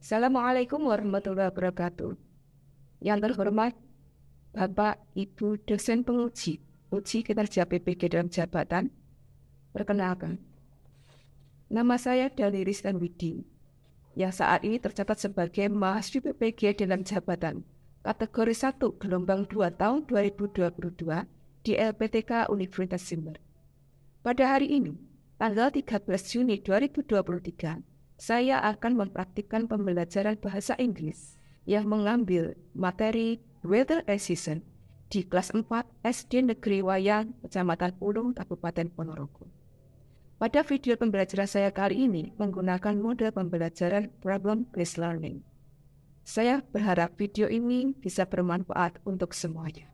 Assalamualaikum warahmatullahi wabarakatuh. Yang terhormat Bapak Ibu dosen penguji uji kinerja PPG dalam jabatan, perkenalkan, nama saya Dali Rizlan Widi, yang saat ini tercatat sebagai mahasiswi PPG dalam jabatan kategori 1 gelombang 2 tahun 2022 di LPTK Universitas Jember. Pada hari ini, tanggal 13 Juni 2023, saya akan mempraktikkan pembelajaran bahasa Inggris yang mengambil materi Weather Assistant di kelas 4 SD Negeri Wayang, Kecamatan Ulung, Kabupaten Ponorogo. Pada video pembelajaran saya kali ini menggunakan model pembelajaran Problem Based Learning. Saya berharap video ini bisa bermanfaat untuk semuanya.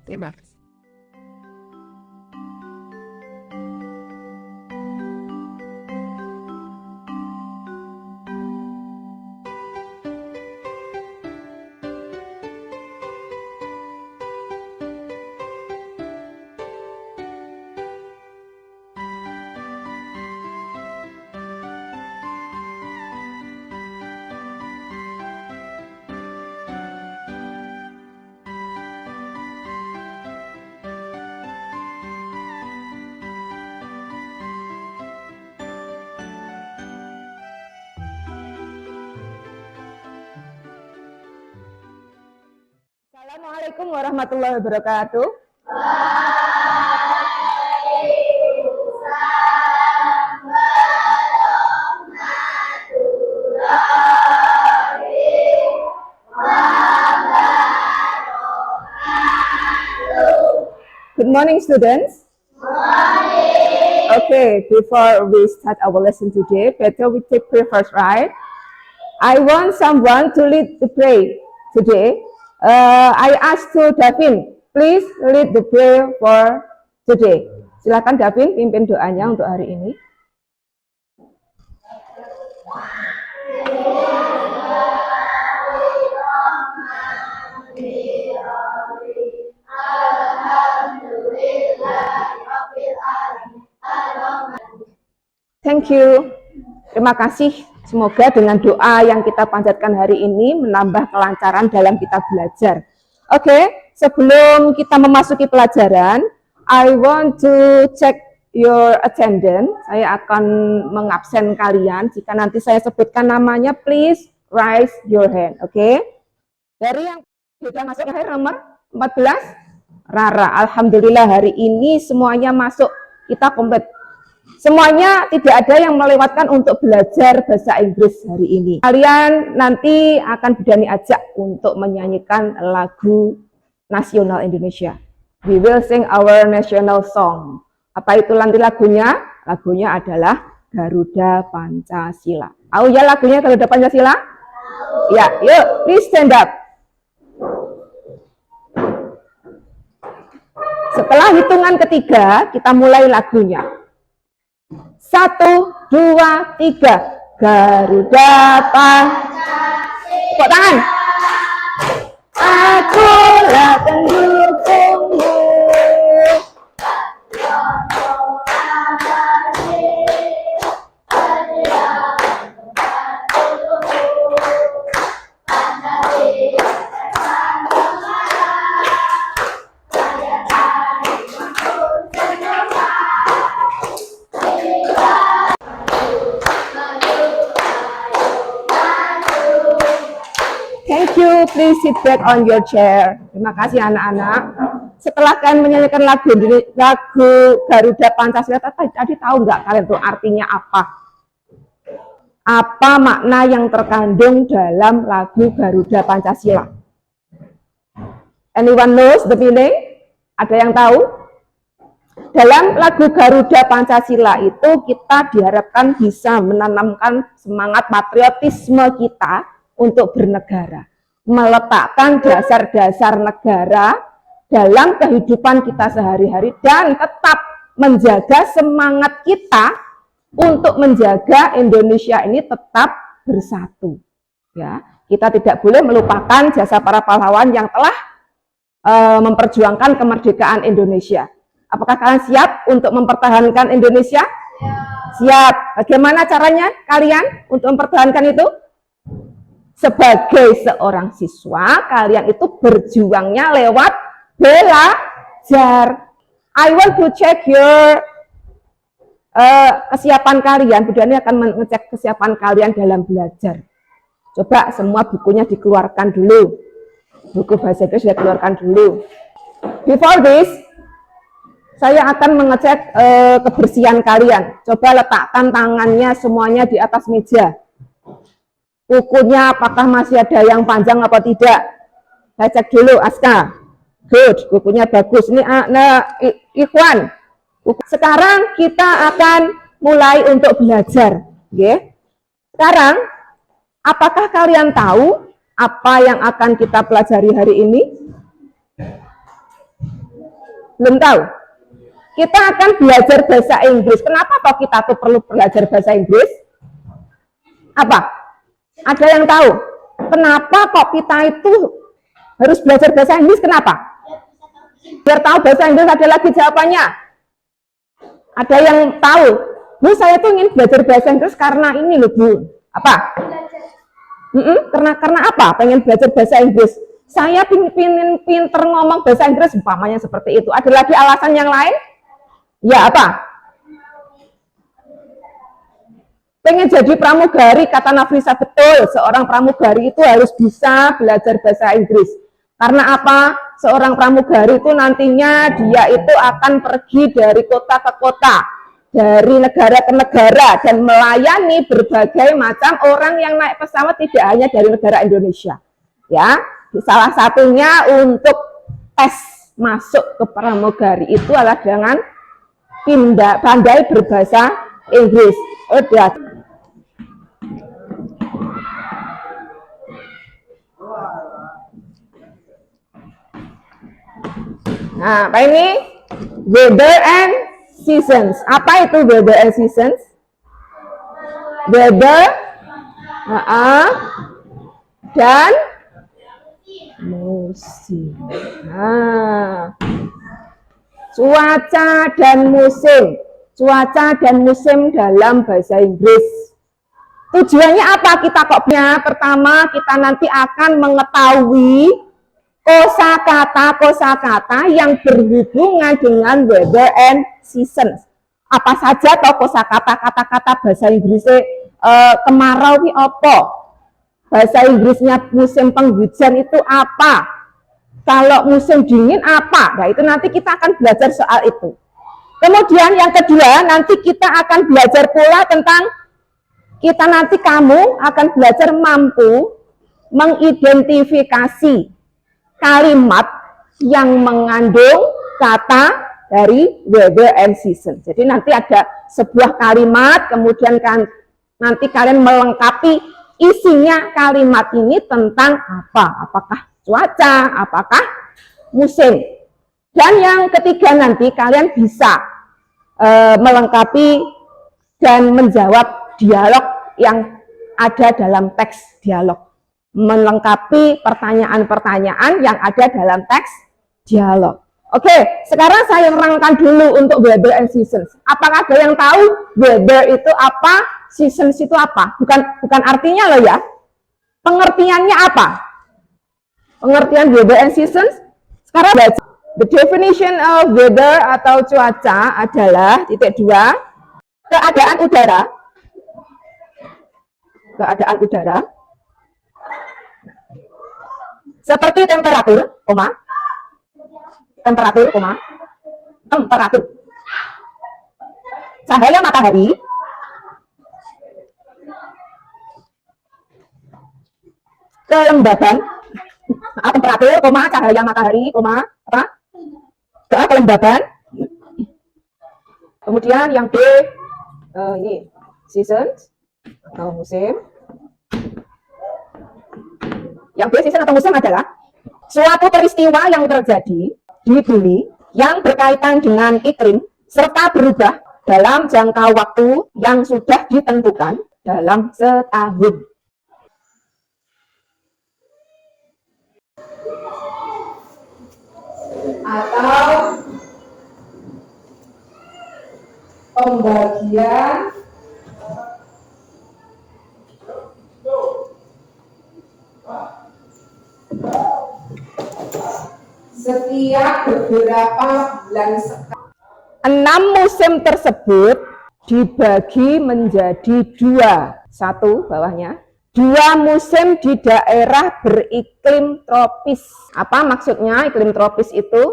Terima kasih. Assalamualaikum warahmatullahi wabarakatuh. Good morning, students. Okay, before we start our lesson today, better we take prayer first, right? I want someone to lead the prayer today. I ask to Davin, please lead the prayer for today. Silakan Davin pimpin doanya untuk hari ini. Thank you. Terima kasih. Semoga dengan doa yang kita panjatkan hari ini menambah kelancaran dalam kita belajar. Oke, sebelum kita memasuki pelajaran, I want to check your attendance. Saya akan mengabsen kalian. Jika nanti saya sebutkan namanya, please raise your hand. Oke. Dari yang sudah masuk akhir nomor 14, Rara. Alhamdulillah hari ini semuanya masuk. Kita komplit. Semuanya tidak ada yang melewatkan untuk belajar bahasa Inggris hari ini. Kalian nanti akan Budani ajak untuk menyanyikan lagu nasional Indonesia. We will sing our national song. Apa itu nanti lagunya? Lagunya adalah Garuda Pancasila. Tahu ya lagunya Garuda Pancasila? Ya, yuk, please stand up. Setelah hitungan ketiga, kita mulai lagunya. 1, 2, 3. Garuda Pancasila. Tepuk tangan. Akulah pendukungmu. Thank you, please sit back on your chair. Terima kasih anak-anak. Setelah kalian menyanyikan lagu Garuda Pancasila, tadi tahu nggak kalian tuh artinya apa? Apa makna yang terkandung dalam lagu Garuda Pancasila? Anyone knows the meaning? Ada yang tahu? Dalam lagu Garuda Pancasila itu kita diharapkan bisa menanamkan semangat patriotisme kita untuk bernegara, meletakkan dasar-dasar negara dalam kehidupan kita sehari-hari dan tetap menjaga semangat kita untuk menjaga Indonesia ini tetap bersatu. Ya, kita tidak boleh melupakan jasa para pahlawan yang telah memperjuangkan kemerdekaan Indonesia. Apakah kalian siap untuk mempertahankan Indonesia? Siap. Bagaimana caranya kalian untuk mempertahankan itu? Sebagai seorang siswa, kalian itu berjuangnya lewat belajar. I want to check your kesiapan kalian. Bu Dani akan mengecek kesiapan kalian dalam belajar. Coba semua bukunya dikeluarkan dulu. Buku bahasa Inggris sudah keluarkan dulu. Before this, saya akan mengecek kebersihan kalian. Coba letakkan tangannya semuanya di atas meja. Bukunya apakah masih ada yang panjang apa tidak? Saya cek dulu, Aska. Good, bukunya bagus. Ini Ikhwan. Sekarang kita akan mulai untuk belajar. Okay? Sekarang, apakah kalian tahu apa yang akan kita pelajari hari ini? Belum tahu? Kita akan belajar bahasa Inggris. Kenapa kok kita tuh perlu belajar bahasa Inggris? Apa? Ada yang tahu? Kenapa kok kita itu harus belajar bahasa Inggris? Kenapa? Biar tahu bahasa Inggris. Ada lagi jawabannya. Ada yang tahu? Bu, saya tuh ingin belajar bahasa Inggris karena ini loh, Bu. Apa? Karena apa? Pengen belajar bahasa Inggris. Saya pingin pinter ngomong bahasa Inggris, umpamanya seperti itu. Ada lagi alasan yang lain? Ya, apa? Pengen jadi pramugari, kata Nafisa, betul. Seorang pramugari itu harus bisa belajar bahasa Inggris. Karena apa? Seorang pramugari itu nantinya dia itu akan pergi dari kota ke kota, dari negara ke negara, dan melayani berbagai macam orang yang naik pesawat, tidak hanya dari negara Indonesia. Ya, salah satunya untuk tes masuk ke pramugari itu adalah dengan pandai berbahasa Inggris. Udah. Nah, apa ini? Weather and seasons. Apa itu weather and seasons? Weather dan musim. Nah, cuaca dan musim. Cuaca dan musim dalam bahasa Inggris. Tujuannya apa kita kok punya? Pertama, kita nanti akan mengetahui kosakata yang berhubungan dengan weather and seasons. Apa saja toh kosakata, kata-kata bahasa Inggrisnya kemarau ini apa? Bahasa Inggrisnya musim penghujan itu apa? Kalau musim dingin apa? Nah, itu nanti kita akan belajar soal itu. Kemudian yang kedua, nanti kita akan belajar pula tentang kamu akan belajar mampu mengidentifikasi kalimat yang mengandung kata dari weather and season. Jadi nanti ada sebuah kalimat, kemudian nanti kalian melengkapi isinya kalimat ini tentang apa? Apakah cuaca, apakah musim. Dan yang ketiga nanti kalian bisa melengkapi dan menjawab dialog yang ada dalam teks dialog. Melengkapi pertanyaan-pertanyaan yang ada dalam teks dialog. Oke, sekarang saya nerangkan dulu untuk weather and seasons. Apakah ada yang tahu weather itu apa, seasons itu apa? Bukan artinya loh ya. Pengertiannya apa? Pengertian weather and seasons. Sekarang baca. The definition of weather atau cuaca adalah keadaan udara. Keadaan udara. Seperti temperatur, temperatur, cahaya matahari, kelembaban, temperatur, cahaya matahari, kelembaban. Kemudian yang B, ini seasons atau musim. Yang B, season atau musim adalah suatu peristiwa yang terjadi di bumi yang berkaitan dengan iklim serta berubah dalam jangka waktu yang sudah ditentukan dalam setahun. Atau pembagian setiap beberapa bulan sekali. 6 musim tersebut dibagi menjadi 2. 1 bawahnya. 2 musim di daerah beriklim tropis. Apa maksudnya iklim tropis itu?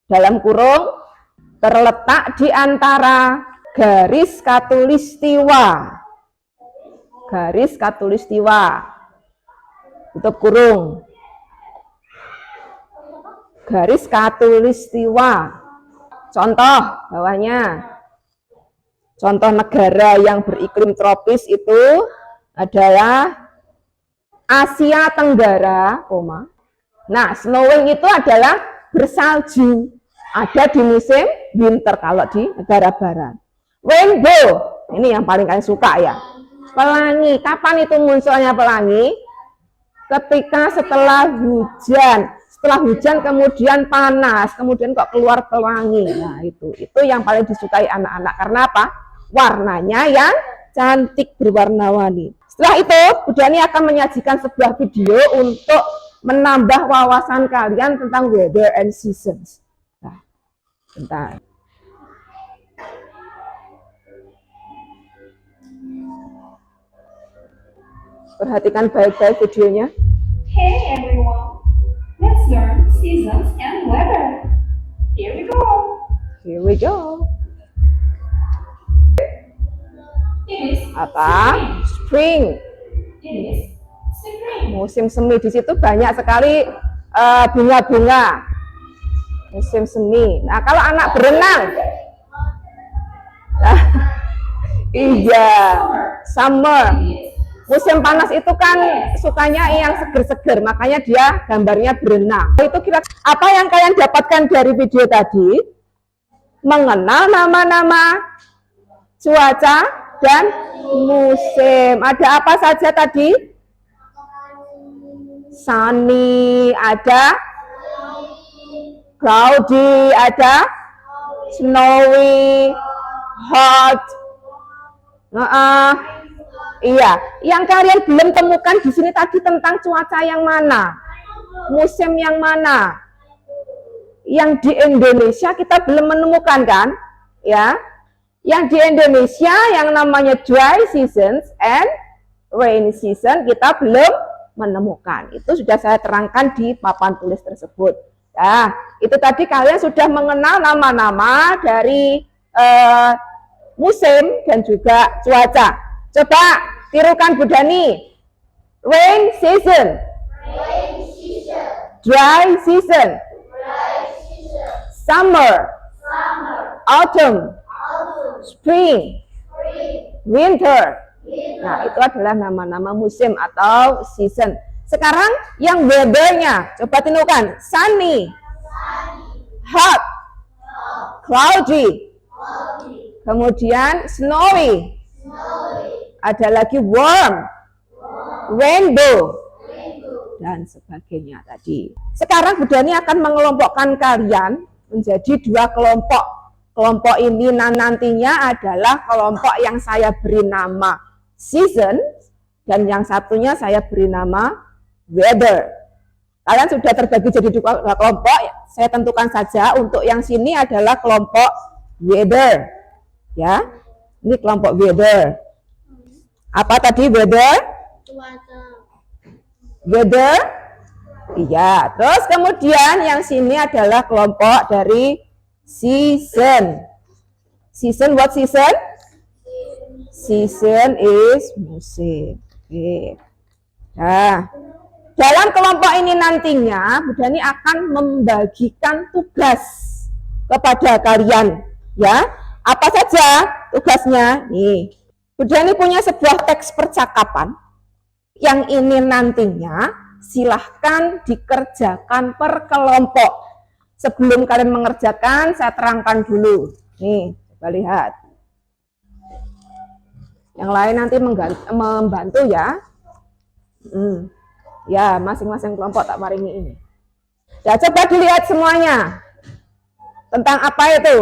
Dalam kurung, terletak di antara garis khatulistiwa. Garis khatulistiwa. Tutup kurung. Garis khatulistiwa. Contoh bawahnya. Contoh negara yang beriklim tropis itu adalah Asia Tenggara, Nah, snowing itu adalah bersalju. Ada di musim winter kalau di negara barat. Rainbow, ini yang paling kalian suka ya. Pelangi, kapan itu munculnya pelangi? Ketika setelah hujan. Setelah hujan kemudian panas, kemudian kok keluar pelangi. Nah, itu yang paling disukai anak-anak. Karena apa? Warnanya yang cantik, berwarna-warni. Setelah itu, Bu Dani akan menyajikan sebuah video untuk menambah wawasan kalian tentang weather and seasons. Nah, bentar. Perhatikan baik-baik videonya. Hey everyone, let's learn seasons and weather. Here we go. Here we go. It is Apa? Spring. It is spring. Musim semi, di situ banyak sekali bunga-bunga. Musim semi. Nah, kalau anak berenang, iya, summer. Musim panas itu kan sukanya yang seger-seger, makanya dia gambarnya berenang. Itu kira apa yang kalian dapatkan dari video tadi? Mengenal nama-nama cuaca dan musim. Ada apa saja tadi? Sunny, ada cloudy, ada snowy, hot. Iya, yang kalian belum temukan di sini tadi tentang cuaca yang mana? Musim yang mana? Yang di Indonesia kita belum menemukan kan? Ya. Yang di Indonesia yang namanya dry seasons and rainy season kita belum menemukan. Itu sudah saya terangkan di papan tulis tersebut. Nah, itu tadi kalian sudah mengenal nama-nama dari musim dan juga cuaca. Coba tirukan Bu Dani. Rain season. Dry season. Summer. Autumn. Spring. Winter. Nah, itu adalah nama-nama musim atau season. Sekarang yang weather-nya, coba tirukan. Sunny. Hot. Cloudy. Kemudian snowy. Ada lagi warm, rainbow, dan sebagainya tadi. Sekarang Bu Dani akan mengelompokkan kalian menjadi 2 kelompok. Kelompok ini nantinya adalah kelompok yang saya beri nama season, dan yang satunya saya beri nama weather. Kalian sudah terbagi jadi 2 kelompok, saya tentukan saja untuk yang sini adalah kelompok weather. Ya, ini kelompok weather. Apa tadi weather? Cuaca. Weather? Iya. Terus kemudian yang sini adalah kelompok dari season. Season, what season? Season is musim. Oke. Nah, dalam kelompok ini nantinya Bu Dani akan membagikan tugas kepada kalian. Ya, apa saja tugasnya? Nih. Bu Dani punya sebuah teks percakapan yang ini nantinya silahkan dikerjakan per kelompok. Sebelum kalian mengerjakan, saya terangkan dulu. Nih, coba lihat. Yang lain nanti membantu ya. Ya, masing-masing kelompok tak maringi ini. Ya, coba dilihat semuanya. Tentang apa itu?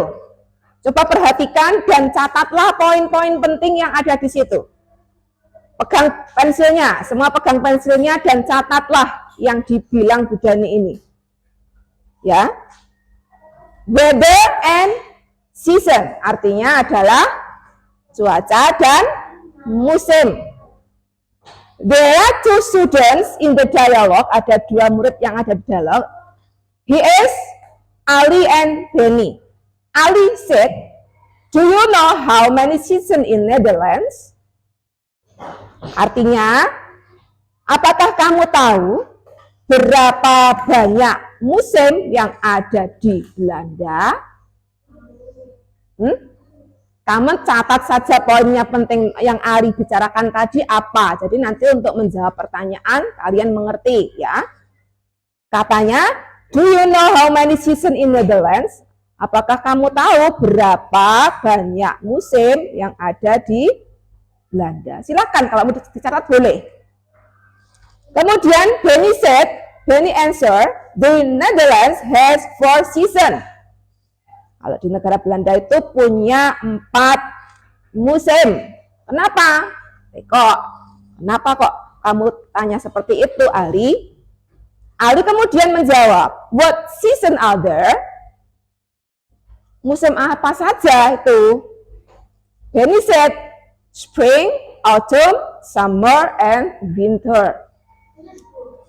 Coba perhatikan dan catatlah poin-poin penting yang ada di situ. Pegang pensilnya, semua pegang pensilnya dan catatlah yang dibilang Bu Dani ini. Ya. Weather and season artinya adalah cuaca dan musim. There are two students in the dialogue, ada dua murid yang ada di dialog. He is Ali and Benny. Ali said, "Do you know how many seasons in Netherlands?" Artinya, apakah kamu tahu berapa banyak musim yang ada di Belanda? Kamu catat saja poinnya penting yang Ali bicarakan tadi apa. Jadi nanti untuk menjawab pertanyaan kalian mengerti ya. Katanya, do you know how many season in Netherlands? Apakah kamu tahu berapa banyak musim yang ada di Belanda? Silakan kalau mau dicatat boleh. Kemudian Benny answer, the Netherlands has 4 seasons. Kalau di negara Belanda itu punya 4 musim. Kenapa? Kenapa kok kamu tanya seperti itu, Ali? Ali kemudian menjawab, what season are there? Musim apa saja itu? Benny said, spring, autumn, summer, and winter.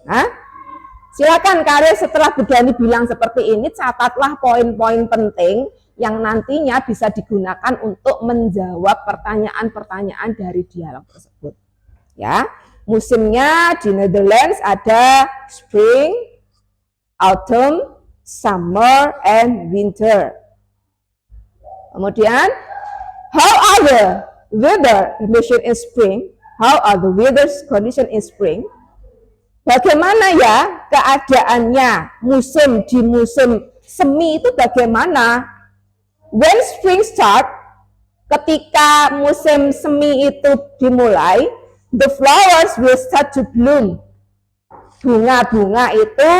Nah, silakan kalian setelah Bu Dani bilang seperti ini, catatlah poin-poin penting yang nantinya bisa digunakan untuk menjawab pertanyaan-pertanyaan dari dialog tersebut. Ya, musimnya di Netherlands ada spring, autumn, summer, and winter. Kemudian, how are the weather condition in spring? How are the weather's condition in spring? Bagaimana ya keadaannya musim di musim semi itu bagaimana? When spring start, ketika musim semi itu dimulai, the flowers will start to bloom. Bunga-bunga itu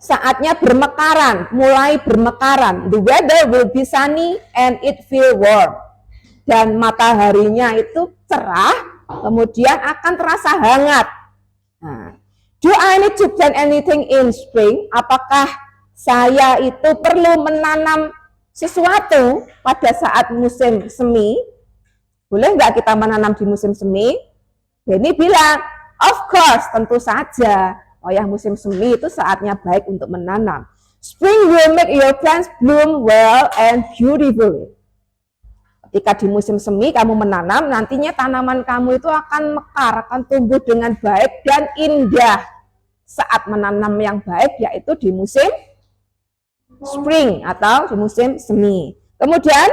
saatnya bermekaran, mulai bermekaran. The weather will be sunny and it feel warm. Dan mataharinya itu cerah, kemudian akan terasa hangat. Nah, do I need to plant anything in spring? Apakah saya itu perlu menanam sesuatu pada saat musim semi? Boleh nggak kita menanam di musim semi? Benny bilang, of course, tentu saja. Oh ya, musim semi itu saatnya baik untuk menanam. Spring will make your plants bloom well and beautifully. Ketika di musim semi kamu menanam, nantinya tanaman kamu itu akan mekar, akan tumbuh dengan baik dan indah. Saat menanam yang baik yaitu di musim spring atau di musim semi. Kemudian,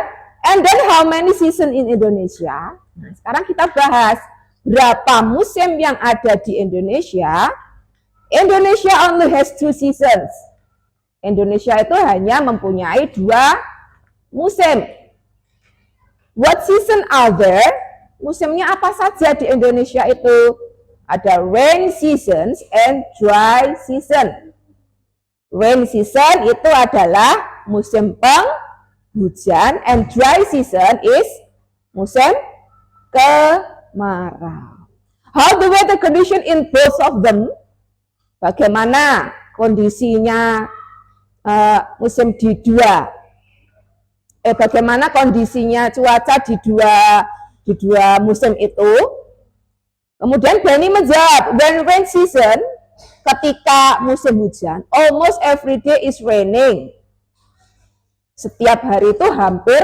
and then how many season in Indonesia? Nah, sekarang kita bahas berapa musim yang ada di Indonesia. Indonesia only has 2 seasons. Indonesia itu hanya mempunyai 2 musim. What season are there? Musimnya apa saja di Indonesia itu? Ada rain seasons and dry season. Rain season itu adalah musim penghujan and dry season is musim kemarau. How the weather condition in both of them? Bagaimana kondisinya musim di bagaimana kondisinya cuaca di dua musim itu? Kemudian Benny menjawab, when rain season, ketika musim hujan, almost every day is raining. Setiap hari itu hampir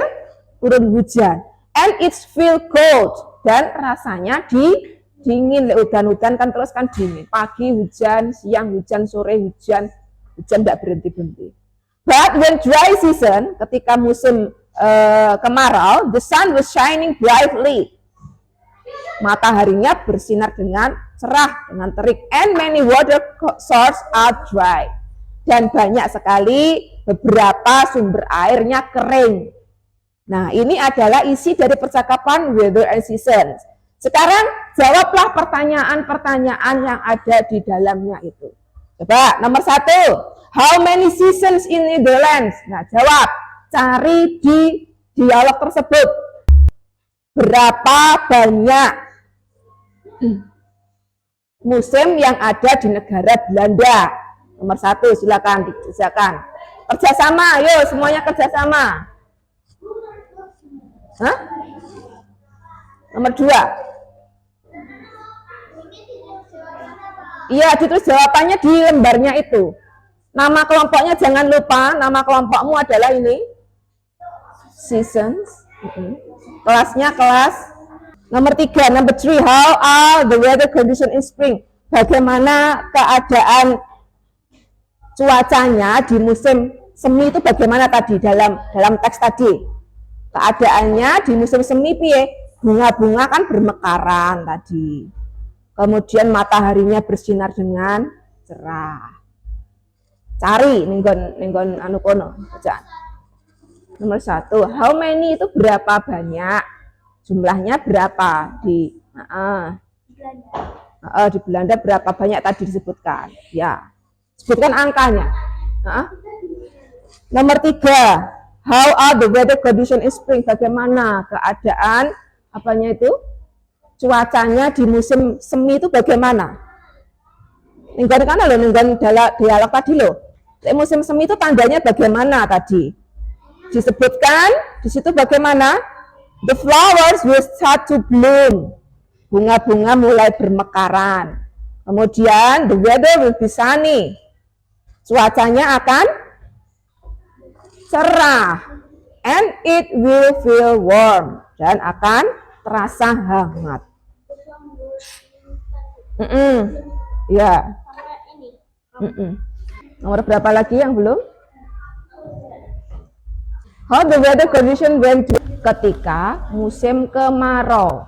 turun hujan. And it's feel cold, dan rasanya dingin. Hujan-hujan kan terus kan dingin. Pagi hujan, siang hujan, sore hujan tidak berhenti-henti. But when dry season, ketika musim kemarau, the sun was shining brightly. Mataharinya bersinar dengan cerah, dengan terik. And many water sources are dry. dan banyak sekali beberapa sumber airnya kering. Nah, ini adalah isi dari percakapan weather and seasons. Sekarang jawablah pertanyaan-pertanyaan yang ada di dalamnya itu. Coba, nomor 1. How many seasons in Netherlands? Nah, jawab. Cari di dialog tersebut. Berapa banyak musim yang ada di negara Belanda? Nomor 1, silakan dikerjakan. Kerjasama, ayo semuanya kerjasama. Hah? Nomor 2. Iya, ditulis jawabannya di lembarnya itu. Nama kelompoknya jangan lupa, nama kelompokmu adalah ini. Seasons. Kelasnya kelas. Nomor 3, number 3, how are the weather condition in spring? Bagaimana keadaan cuacanya di musim semi itu bagaimana tadi dalam teks tadi? Keadaannya di musim semi piye? Bunga-bunga kan bermekaran tadi. Kemudian mataharinya bersinar dengan cerah. Cari ninggon anu kono bacaan. Nomor 1, how many itu berapa banyak? Jumlahnya berapa di di Belanda berapa banyak tadi disebutkan? Ya. Sebutkan angkanya. Nomor 3, how are the weather condition in spring? Bagaimana keadaan apanya itu? Cuacanya di musim semi itu bagaimana? Ninggon kan lo, ninggon dialog tadi lo. Musim semi itu tandanya bagaimana tadi? Disebutkan di situ bagaimana? The flowers will start to bloom. Bunga-bunga mulai bermekaran. Kemudian the weather will be sunny. Cuacanya akan cerah. And it will feel warm. Dan akan terasa hangat. Ya. Nomor berapa lagi yang belum? How the weather condition when ketika musim kemarau.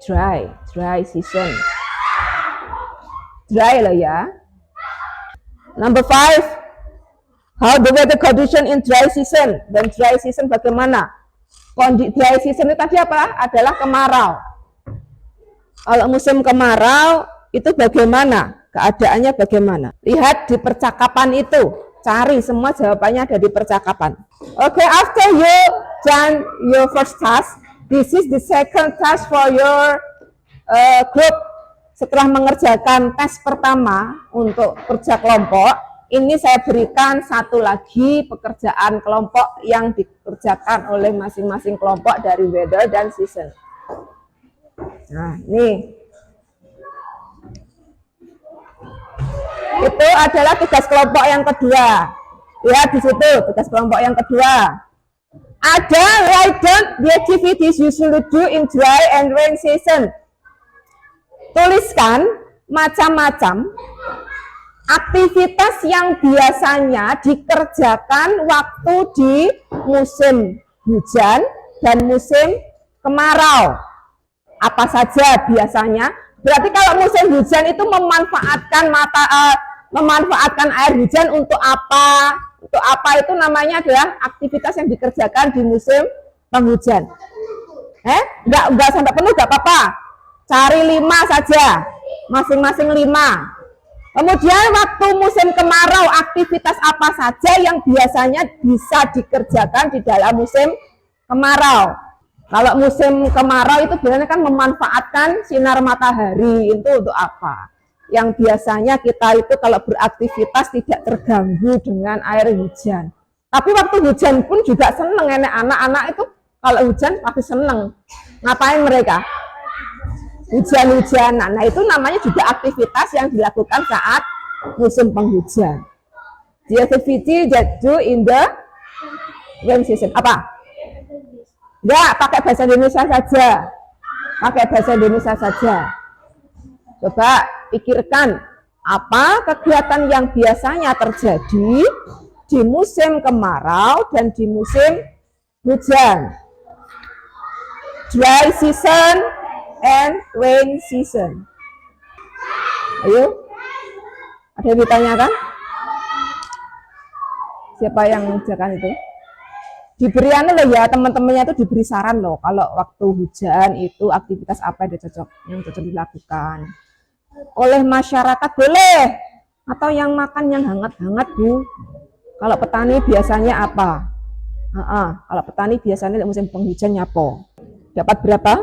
Dry season. Dry loh ya. Number 5. How the weather condition in dry season. Dan dry season bagaimana? Dry season itu tadi apa? Adalah kemarau. Kalau musim kemarau itu bagaimana? Keadaannya bagaimana? Lihat di percakapan itu. Cari semua jawabannya ada di percakapan. Okay, after you done your first task, this is the second task for your group. Setelah mengerjakan tes pertama untuk kerja kelompok, ini saya berikan satu lagi pekerjaan kelompok yang dikerjakan oleh masing-masing kelompok dari weather dan season. Nah, ini. Itu adalah tugas kelompok yang kedua. Lihat di situ, tugas kelompok yang kedua. Ada write down the activities usually do in dry and rain season. Tuliskan macam-macam aktivitas yang biasanya dikerjakan waktu di musim hujan dan musim kemarau. Apa saja biasanya? Berarti kalau musim hujan itu memanfaatkan air hujan untuk apa? Untuk apa itu namanya adalah aktivitas yang dikerjakan di musim penghujan. Enggak sampai penuh, enggak apa-apa. Cari 5 saja, masing-masing 5. Kemudian waktu musim kemarau, aktivitas apa saja yang biasanya bisa dikerjakan di dalam musim kemarau? Kalau musim kemarau itu biasanya kan memanfaatkan sinar matahari. Itu untuk apa? Yang biasanya kita itu kalau beraktivitas tidak terganggu dengan air hujan. Tapi waktu hujan pun juga seneng. Anak-anak itu kalau hujan pasti seneng. Ngapain mereka? Hujan-hujanan. Nah, itu namanya juga aktivitas yang dilakukan saat musim penghujan. The activity that do in the rain season. Apa? Enggak, pakai bahasa Indonesia saja. Pakai bahasa Indonesia saja. Coba pikirkan apa kegiatan yang biasanya terjadi di musim kemarau dan di musim hujan. Dry season and rain season. Ayo. Ada yang ditanyakan? Siapa yang mengerjakan itu? Diberi anu loh ya, teman-temannya itu diberi saran loh. Kalau waktu hujan itu aktivitas apa yang cocok dilakukan. Oleh masyarakat boleh. Atau yang makan yang hangat-hangat Bu. Kalau petani biasanya apa? Kalau petani biasanya musim penghujan nyapo. Dapat berapa?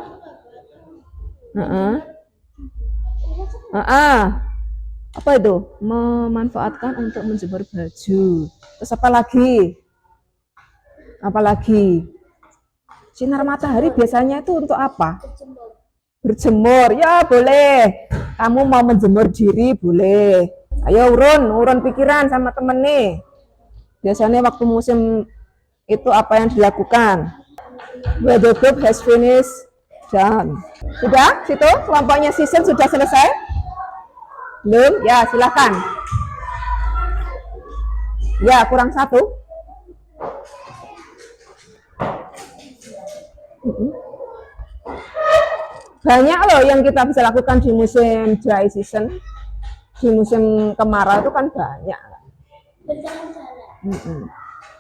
Apa itu? Memanfaatkan untuk menjemur baju. Terus apa lagi? Apalagi sinar matahari biasanya itu untuk apa? Berjemur. Ya boleh. Kamu mau menjemur diri boleh. Ayo urun pikiran sama temen nih. Biasanya waktu musim itu apa yang dilakukan? Weather group has finished done. Sudah? Situ kelompoknya season sudah selesai? Belum? Ya silakan. Ya kurang satu. Banyak loh yang kita bisa lakukan di musim dry season. Di musim kemarau itu kan banyak.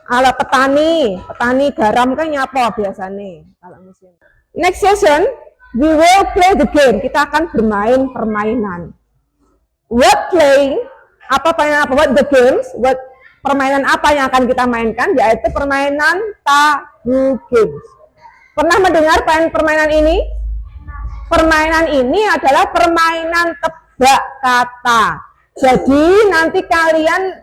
Kalau petani garam kan nyapa biasanya kalau musim. Next session, we will play the game. Kita akan bermain permainan. What playing? What the games? What permainan apa yang akan kita mainkan? Yaitu permainan tahu games. Pernah mendengar permainan ini? Permainan ini adalah permainan tebak kata. Jadi nanti kalian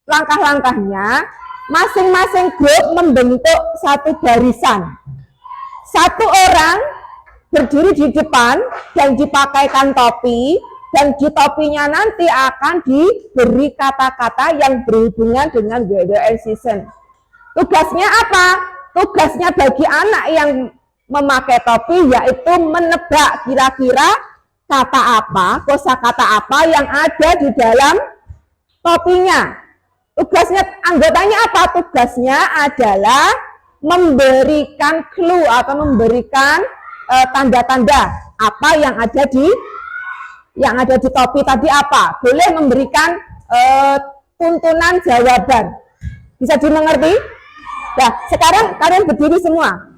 langkah-langkahnya masing-masing grup membentuk satu barisan. Satu orang berdiri di depan dan dipakaikan topi, dan di topinya nanti akan diberi kata-kata yang berhubungan dengan weather and season. Tugasnya apa? Tugasnya bagi anak yang memakai topi yaitu menebak kira-kira kata apa, kosakata apa yang ada di dalam topinya. Tugasnya, anggotanya apa? Tugasnya adalah memberikan clue atau memberikan tanda-tanda apa yang ada di topi tadi apa. Boleh memberikan tuntunan jawaban. Bisa dimengerti? Nah, sekarang kalian berdiri semua.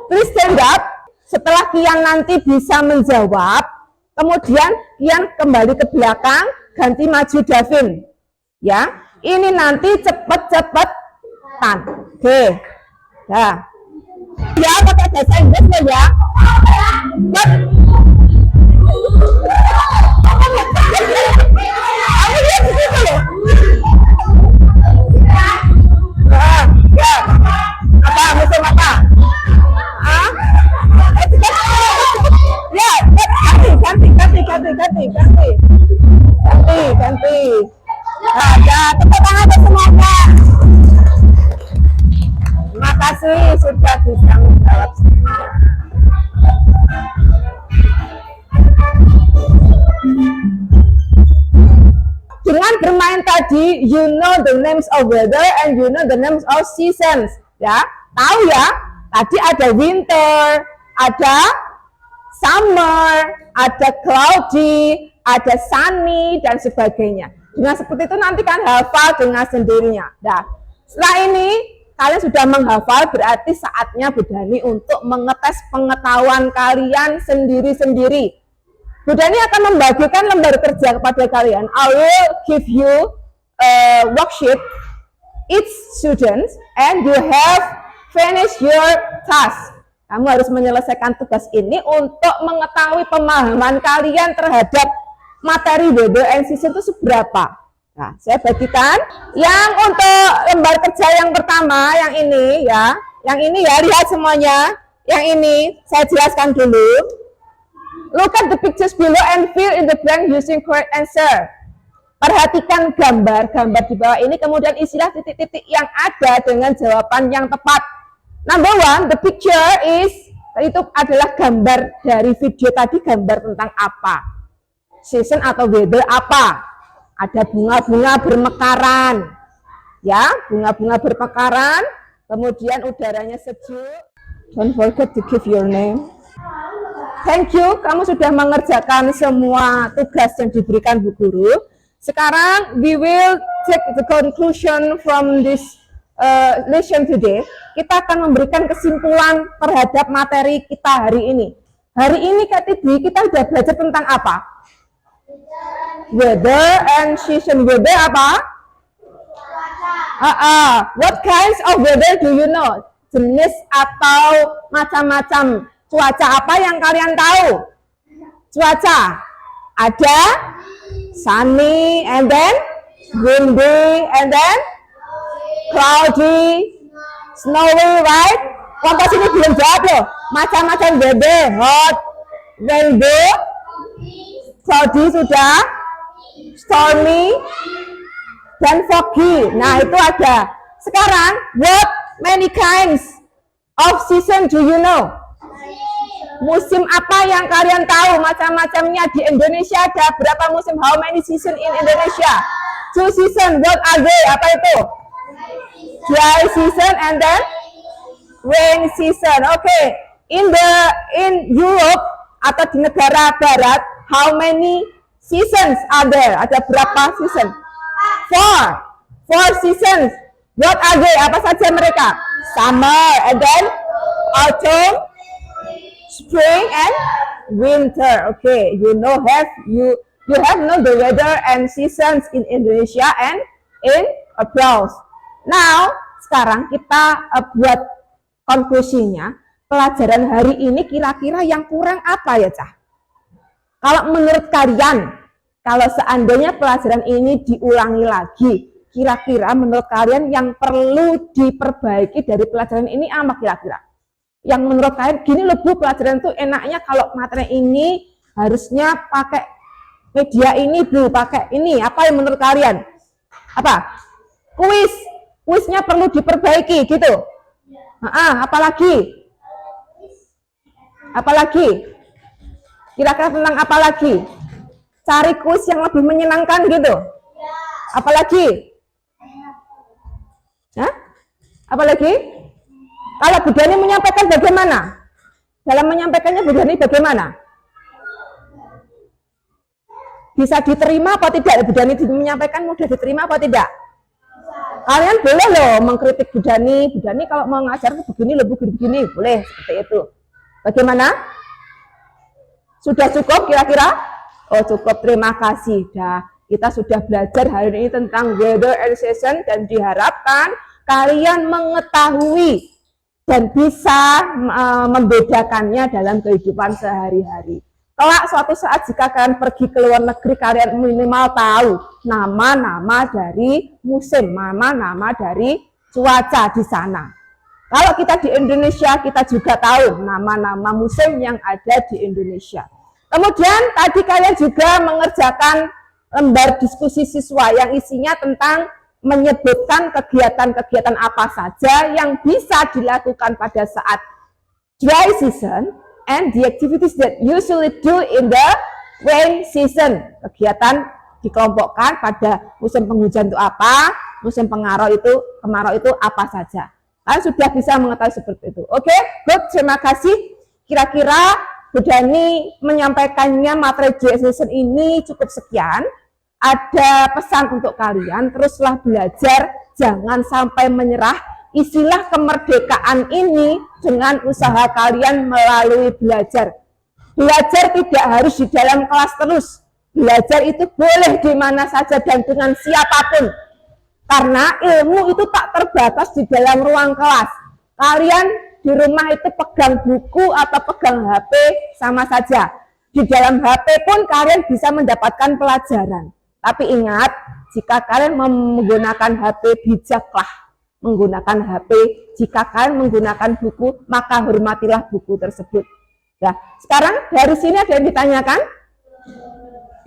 Please stand up. Setelah Kian nanti bisa menjawab, kemudian Kian kembali ke belakang, ganti maju Davin. Ya, ini nanti cepet-cepetan. Oke. Nah, ya pakai bahasa Inggris loh ya. Aku lihat di situ loh. Ya. Apa musim apa? Ya, ganti. Ada tepuk tangan untuk semuanya. Terima kasih sudah bisa menjawab. Dengan bermain tadi, you know the names of weather and you know the names of seasons. Ya, tahu ya? Tadi ada winter, ada summer, ada cloudy, ada sunny, dan sebagainya. Dengan seperti itu nanti kan hafal dengan sendirinya. Nah, setelah ini kalian sudah menghafal, berarti saatnya Bu Dani untuk mengetes pengetahuan kalian sendiri-sendiri. Bu Dani akan membagikan lembar kerja kepada kalian. I will give you a worksheet, each student, and you have finished your task. Kamu harus menyelesaikan tugas ini untuk mengetahui pemahaman kalian terhadap materi weather and season itu seberapa. Nah, saya bagikan yang untuk lembar kerja yang pertama, yang ini ya. Yang ini ya, lihat semuanya. Yang ini saya jelaskan dulu. Look at the pictures below and fill in the blank using correct answer. Perhatikan gambar-gambar di bawah ini, kemudian isilah titik-titik yang ada dengan jawaban yang tepat. Number one, the picture is, itu adalah gambar dari video tadi, gambar tentang apa? Season atau weather apa? Ada bunga-bunga bermekaran. Ya, bunga-bunga bermekaran, kemudian udaranya sejuk. Don't forget to give your name. Thank you, kamu sudah mengerjakan semua tugas yang diberikan Bu Guru. Sekarang we will take the conclusion from this lesson today. Kita akan memberikan kesimpulan terhadap materi kita hari ini. Hari ini Kak Titi, kita sudah belajar tentang apa? Weather and season. Weather apa? What kinds of weather do you know? Jenis atau macam-macam cuaca apa yang kalian tahu? Cuaca ada sunny and then windy and then cloudy, snowy, right? Kelompok sini belum jawab loh. Macam-macam weather, hot, windy, cloudy sudah, stormy, dan foggy. Nah itu ada. Sekarang, what many kinds of season do you know? Musim apa yang kalian tahu? Macam-macamnya di Indonesia ada berapa musim? How many season in Indonesia? 2 season. What are they? Apa itu? Dry season and then rain season. Okay. In Europe atau di negara barat, how many seasons are there? Ada berapa season? 4 seasons. What are they? Apa saja mereka? Summer and then autumn, spring and winter. Okay, you have know the weather and seasons in Indonesia and in abroad. Now, sekarang kita buat konklusinya. Pelajaran hari ini kira-kira yang kurang apa ya, Cah? Kalau menurut kalian, kalau seandainya pelajaran ini diulangi lagi, kira-kira menurut kalian yang perlu diperbaiki dari pelajaran ini apa kira-kira? Yang menurut kalian, gini loh Bu, pelajaran itu enaknya kalau materi ini harusnya pakai media ini Bu, pakai ini. Apa yang menurut kalian? Apa? Kuisnya perlu diperbaiki gitu. Apalagi? Kira-kira tentang apa lagi? Cari kuis yang lebih menyenangkan gitu. Apalagi? Apalagi? Kalau Bu Dani menyampaikan bagaimana? Dalam menyampaikannya Bu Dani bagaimana? Bisa diterima apa tidak? Bu Dani menyampaikan mudah diterima apa tidak? Kalian boleh loh mengkritik Bu Dani. Bu Dani kalau mau ngajar begini loh, begini, boleh seperti itu. Bagaimana? Sudah cukup kira-kira? Oh cukup, terima kasih. Kita sudah belajar hari ini tentang weather and season dan diharapkan kalian mengetahui dan bisa membedakannya dalam kehidupan sehari-hari. Kelak suatu saat jika kalian pergi ke luar negeri, kalian minimal tahu nama-nama dari musim, nama-nama dari cuaca di sana. Kalau kita di Indonesia, kita juga tahu nama-nama musim yang ada di Indonesia. Kemudian tadi kalian juga mengerjakan lembar diskusi siswa yang isinya tentang menyebutkan kegiatan-kegiatan apa saja yang bisa dilakukan pada saat dry season and the activities that usually do in the rain season. Kegiatan dikelompokkan pada musim penghujan itu apa, musim kemarau itu apa saja. Kalian sudah bisa mengetahui seperti itu. Oke, good, terima kasih. Kira-kira Bu Dani menyampaikannya materi dry season ini cukup sekian. Ada pesan untuk kalian, teruslah belajar, jangan sampai menyerah. Isilah kemerdekaan ini dengan usaha kalian melalui belajar. Belajar tidak harus di dalam kelas terus. Belajar itu boleh di mana saja dan dengan siapapun. Karena ilmu itu tak terbatas di dalam ruang kelas. Kalian di rumah itu pegang buku atau pegang HP sama saja. Di dalam HP pun kalian bisa mendapatkan pelajaran. Tapi ingat, jika kalian menggunakan HP, bijaklah menggunakan HP. Jika kalian menggunakan buku, maka hormatilah buku tersebut. Nah, sekarang dari sini ada yang ditanyakan?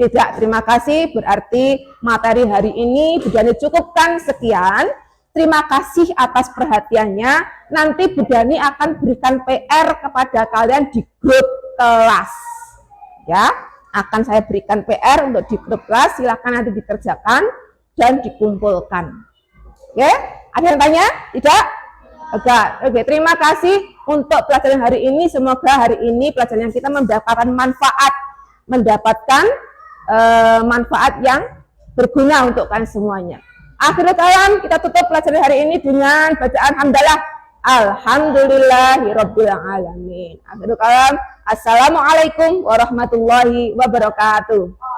Tidak, terima kasih. Berarti materi hari ini Bu Dani cukupkan sekian. Terima kasih atas perhatiannya. Nanti Bu Dani akan berikan PR kepada kalian di grup kelas. Ya, akan saya berikan PR untuk di grup kelas. Silakan nanti dikerjakan dan dikumpulkan. Oke, ada yang tanya? Tidak? Oke, terima kasih untuk pelajaran hari ini. Semoga hari ini pelajaran kita mendapatkan manfaat yang berguna untuk kalian semuanya. Akhirul kalam, kita tutup pelajaran hari ini dengan bacaan hamdalah. Alhamdulillahirabbil alamin. Akhirul kalam, assalamualaikum warahmatullahi wabarakatuh.